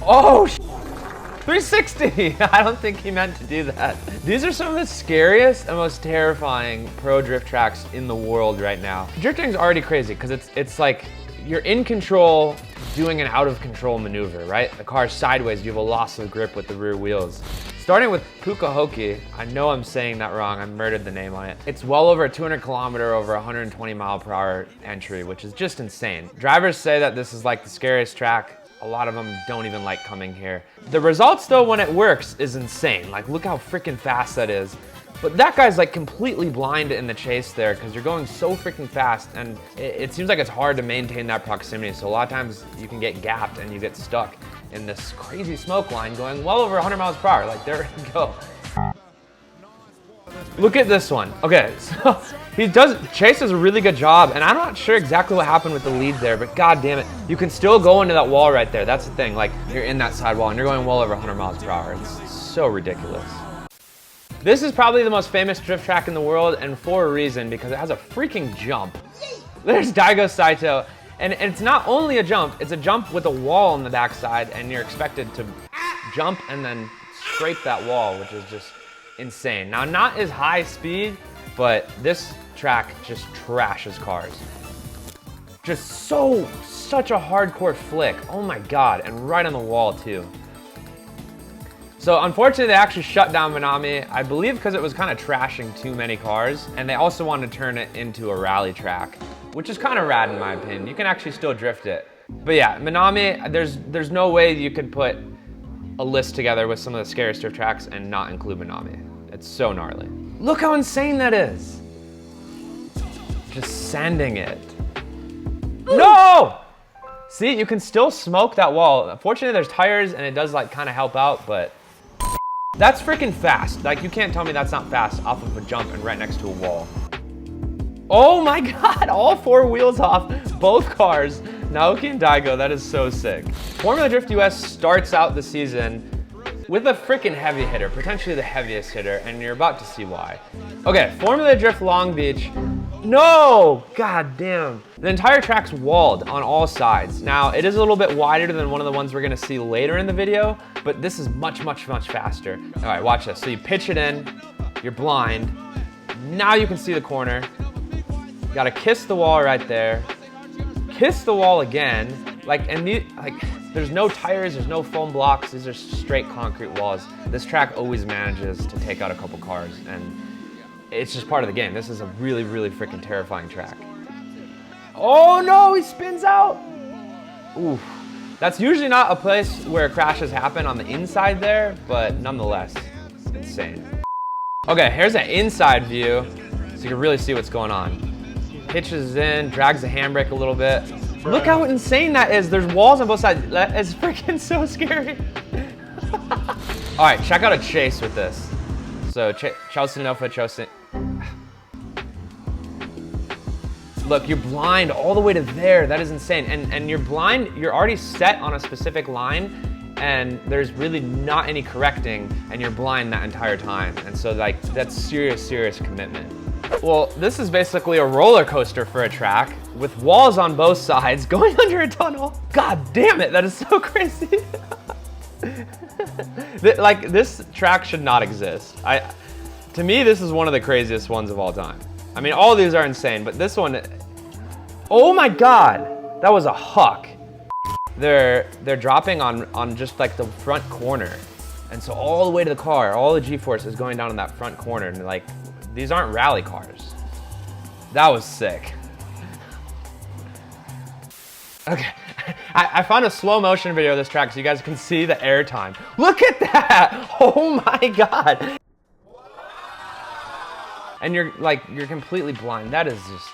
Oh, 360! I don't think he meant to do that. These are some of the scariest and most terrifying pro drift tracks in the world right now. Drifting's already crazy because it's like you're in control doing an out of control maneuver, right? The car's sideways, you have a loss of grip with the rear wheels. Starting with Pukekohe, I know I'm saying that wrong, I murdered the name on it. It's well over a 200 kilometer over 120 mile per hour entry, which is just insane. Drivers say that this is like the scariest track. A lot of them don't even like coming here. The results though, when it works, is insane. Like, look how freaking fast that is. But that guy's like completely blind in the chase there because you're going so freaking fast, and it seems like it's hard to maintain that proximity. So a lot of times you can get gapped and you get stuck in this crazy smoke line going well over 100 miles per hour. Like, there you go. Look at this one. Okay, so Chase does a really good job, and I'm not sure exactly what happened with the lead there, but god damn it, you can still go into that wall right there. That's the thing, like, you're in that sidewall and you're going well over 100 miles per hour. It's so ridiculous. This is probably the most famous drift track in the world, and for a reason, because it has a freaking jump. There's Daigo Saito, and it's not only a jump, it's a jump with a wall on the backside, and you're expected to jump and then scrape that wall, which is just insane. Now, not as high speed, but this track just trashes cars. Just such a hardcore flick. Oh my god, and right on the wall too. So unfortunately, they actually shut down Minami, I believe because it was kind of trashing too many cars, and they also wanted to turn it into a rally track, which is kind of rad in my opinion. You can actually still drift it. But yeah, Minami, there's no way you could put a list together with some of the scariest drift tracks and not include Minami. It's so gnarly. Look how insane that is. Just sanding it. No! See, you can still smoke that wall. Unfortunately, there's tires and it does like kind of help out, but that's freaking fast. Like, you can't tell me that's not fast off of a jump and right next to a wall. Oh my god, all four wheels off, both cars. Naoki and Daigo, that is so sick. Formula Drift US starts out the season with a freaking heavy hitter, potentially the heaviest hitter, and you're about to see why. Okay, Formula Drift Long Beach. No! God damn. The entire track's walled on all sides. Now, it is a little bit wider than one of the ones we're gonna see later in the video, but this is much faster. All right, watch this. So you pitch it in, you're blind. Now you can see the corner. You gotta kiss the wall right there. Kiss the wall again. There's no tires, there's no foam blocks, these are straight concrete walls. This track always manages to take out a couple cars, and it's just part of the game. This is a really freaking terrifying track. Oh no, he spins out! Oof. That's usually not a place where crashes happen on the inside there, but nonetheless, it's insane. Okay, here's an inside view, so you can really see what's going on. Hitches in, drags the handbrake a little bit. Look how insane that is. There's walls on both sides. That is freaking so scary. All right, check out a chase with this. So Chelsea Nofa, Chelsea. Look, you're blind all the way to there. That is insane. And you're blind, you're already set on a specific line, and there's really not any correcting, and you're blind that entire time. And so like, that's serious commitment. Well, this is basically a roller coaster for a track with walls on both sides going under a tunnel. God damn it, that is so crazy. Like, this track should not exist. To me, this is one of the craziest ones of all time. I mean, all of these are insane, but this one, oh my God, that was a huck. They're dropping on just like the front corner. And so all the way to the car, all the G-force is going down in that front corner, and like, these aren't rally cars. That was sick. Okay, I found a slow motion video of this track so you guys can see the air time. Look at that! Oh my God! And you're completely blind. That is just,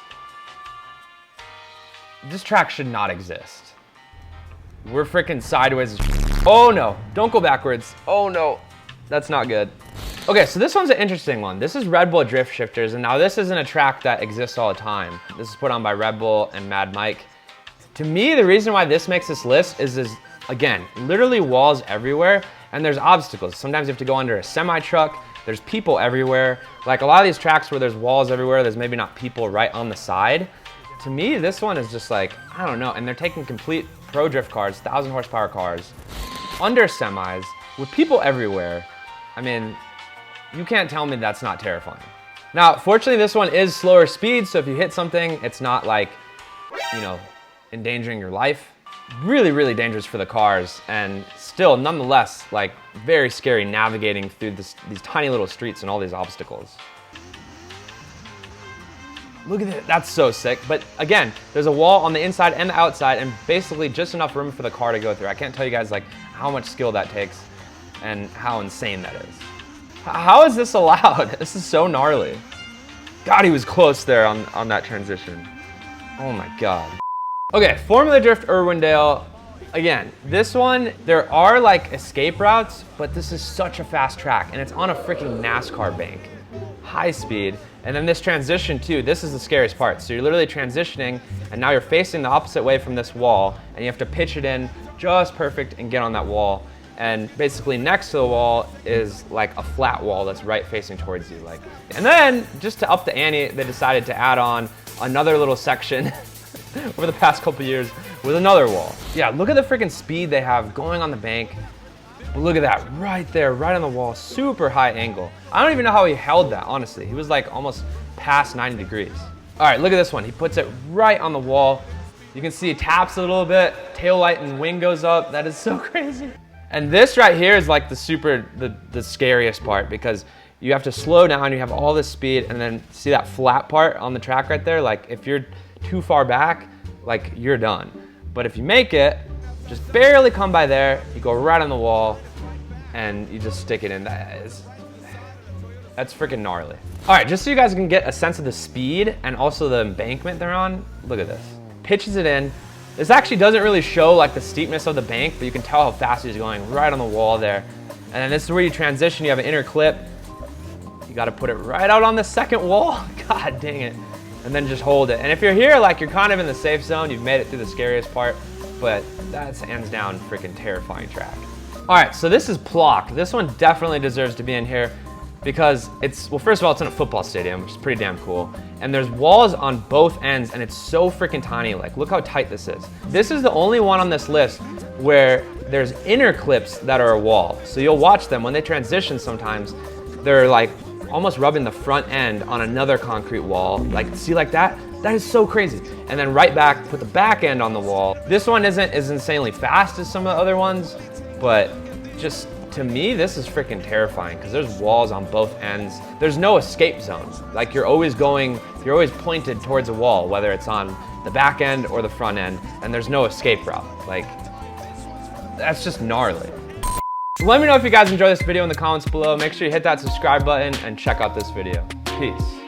this track should not exist. We're freaking sideways. Oh no, don't go backwards. Oh no, that's not good. Okay, so this one's an interesting one. This is Red Bull Drift Shifters, and now this isn't a track that exists all the time. This is put on by Red Bull and Mad Mike. To me, the reason why this makes this list is again, literally walls everywhere, and there's obstacles. Sometimes you have to go under a semi-truck, there's people everywhere. Like a lot of these tracks where there's walls everywhere, there's maybe not people right on the side. To me, this one is just like, I don't know, and they're taking complete pro drift cars, 1,000 horsepower cars, under semis, with people everywhere, I mean, you can't tell me that's not terrifying. Now, fortunately, this one is slower speed, so if you hit something, it's not like, you know, endangering your life. Really, really dangerous for the cars, and still, nonetheless, like, very scary navigating through these tiny little streets and all these obstacles. Look at it, that's so sick. But again, there's a wall on the inside and the outside, and basically just enough room for the car to go through. I can't tell you guys like how much skill that takes and how insane that is. How is this allowed? This is so gnarly. God, he was close there on that transition. Oh my God. Okay, Formula Drift Irwindale. Again, this one, there are like escape routes, but this is such a fast track, and it's on a freaking NASCAR bank. High speed, and then this transition too, this is the scariest part. So you're literally transitioning, and now you're facing the opposite way from this wall, and you have to pitch it in just perfect and get on that wall. And basically next to the wall is like a flat wall that's right facing towards you. Like, and then just to up the ante, they decided to add on another little section over the past couple years with another wall. Yeah, look at the freaking speed they have going on the bank. But look at that, right there, right on the wall, super high angle. I don't even know how he held that, honestly. He was like almost past 90 degrees. All right, look at this one. He puts it right on the wall. You can see he taps a little bit, tail light and wing goes up. That is so crazy. And this right here is like the scariest part, because you have to slow down, you have all this speed, and then see that flat part on the track right there? Like if you're too far back, like you're done. But if you make it, just barely come by there, you go right on the wall, and you just stick it in. That's freaking gnarly. All right, just so you guys can get a sense of the speed and also the embankment they're on, look at this. Pitches it in. This actually doesn't really show like the steepness of the bank, but you can tell how fast he's going right on the wall there. And then this is where you transition, you have an inner clip. You gotta put it right out on the second wall. God dang it. And then just hold it. And if you're here, like you're kind of in the safe zone, you've made it through the scariest part, but that's hands down freaking terrifying track. All right, so this is Plock. This one definitely deserves to be in here because it's, well, first of all, it's in a football stadium, which is pretty damn cool. And there's walls on both ends, and it's so freaking tiny. Like, look how tight this is. This is the only one on this list where there's inner clips that are a wall. So you'll watch them when they transition sometimes, they're like almost rubbing the front end on another concrete wall. Like, see like that? That is so crazy. And then right back, put the back end on the wall. This one isn't as insanely fast as some of the other ones, but just to me, this is freaking terrifying because there's walls on both ends. There's no escape zone. Like you're always pointed towards a wall, whether it's on the back end or the front end, and there's no escape route. Like, that's just gnarly. Let me know if you guys enjoyed this video in the comments below. Make sure you hit that subscribe button and check out this video. Peace.